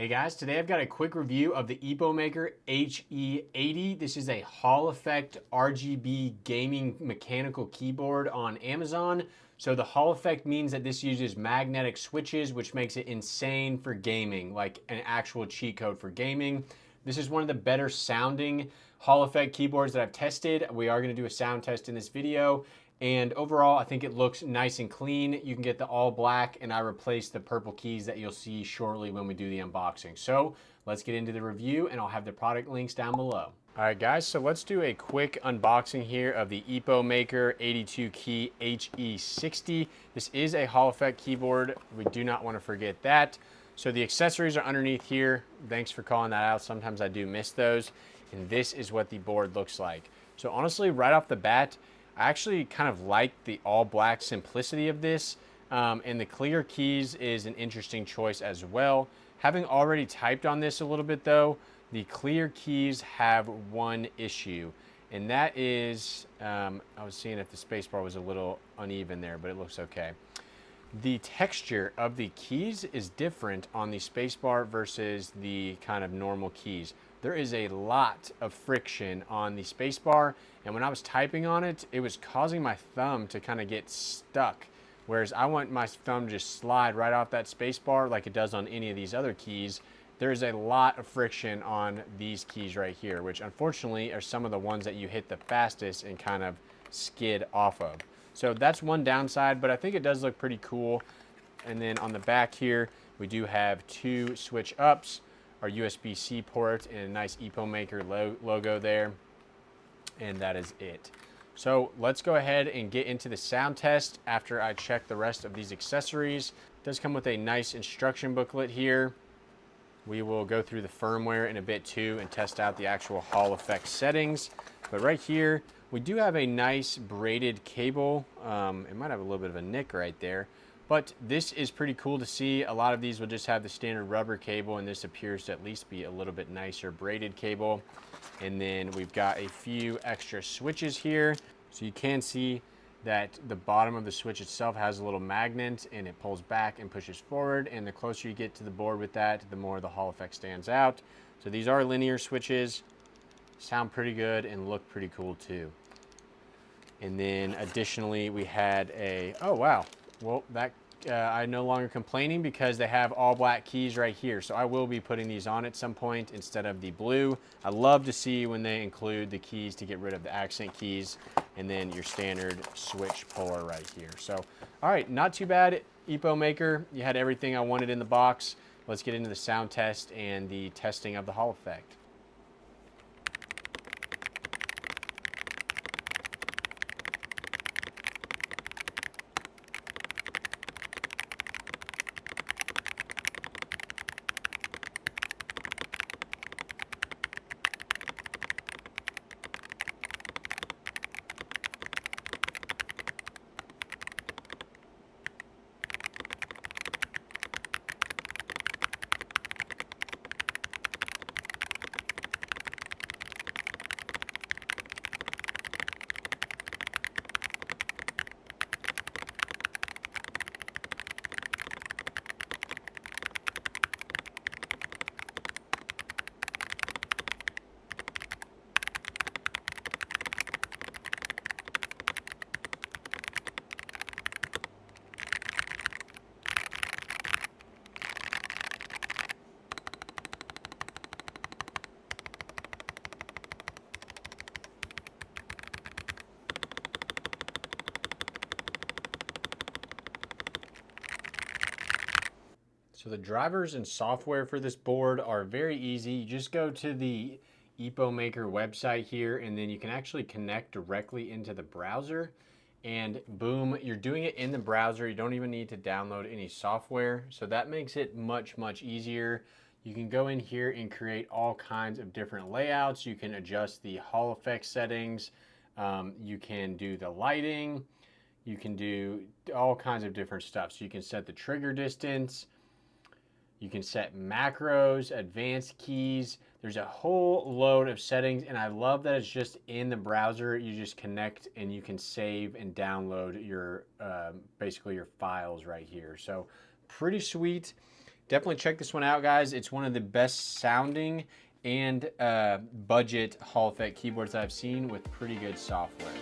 Hey guys, today I've got a quick review of the Epomaker HE80. This is a Hall Effect RGB gaming mechanical keyboard on Amazon. So the Hall Effect means that this uses magnetic switches, which makes it insane for gaming, like an actual cheat code for gaming. This is one of the better sounding Hall Effect keyboards that I've tested. We are going to do a sound test in this video. And overall, I think it looks nice and clean. You can get the all black, and I replaced the purple keys that you'll see shortly when we do the unboxing. So let's get into the review, and I'll have the product links down below. All right, guys, so let's do a quick unboxing here of the EPOMaker 82 key HE60. This is a Hall Effect keyboard. We do not want to forget that. So the accessories are underneath here. Thanks for calling that out. Sometimes I do miss those. And this is what the board looks like. So honestly, right off the bat, I actually kind of like the all black simplicity of this, and the clear keys is an interesting choice as well. Having already typed on this a little bit though, the clear keys have one issue, and that is, I was seeing if the spacebar was a little uneven there, but it looks okay. The texture of the keys is different on the spacebar versus the kind of normal keys. There is a lot of friction on the spacebar, and when I was typing on it, it was causing my thumb to kind of get stuck. Whereas I want my thumb to just slide right off that spacebar like it does on any of these other keys. There's a lot of friction on these keys right here, which unfortunately are some of the ones that you hit the fastest and kind of skid off of. So that's one downside, but I think it does look pretty cool. And then on the back here, we do have two switch ups, our USB-C port, and a nice Epomaker logo there. And that is it. So let's go ahead and get into the sound test after I check the rest of these accessories. It does come with a nice instruction booklet here. We will go through the firmware in a bit too and test out the actual Hall Effect settings. But right here, we do have a nice braided cable. It might have a little bit of a nick right there, but this is pretty cool to see. A lot of these will just have the standard rubber cable, and this appears to at least be a little bit nicer braided cable. And then we've got a few extra switches here. So you can see that the bottom of the switch itself has a little magnet, and it pulls back and pushes forward, and the closer you get to the board with that, the more the Hall Effect stands out. So these are linear switches, sound pretty good and look pretty cool too. And then additionally we had a, oh wow, well that I'm no longer complaining because they have all black keys right here. So I will be putting these on at some point instead of the blue. I love to see when they include the keys to get rid of the accent keys, and then your standard switch puller right here. So, all right, not too bad. Epomaker, you had everything I wanted in the box. Let's get into the sound test and the testing of the Hall Effect. So the drivers and software for this board are very easy. You just go to the Epomaker website here, and then you can actually connect directly into the browser, and boom, you're doing it in the browser. You don't even need to download any software. So that makes it much, much easier. You can go in here and create all kinds of different layouts. You can adjust the Hall Effect settings. You can do the lighting. You can do all kinds of different stuff. So you can set the trigger distance. You can set macros, advanced keys. There's a whole load of settings, and I love that it's just in the browser. You just connect and you can save and download your basically your files right here. So pretty sweet. definitely check this one out, guys. It's one of the best sounding and budget Hall effect keyboards that I've seen with pretty good software.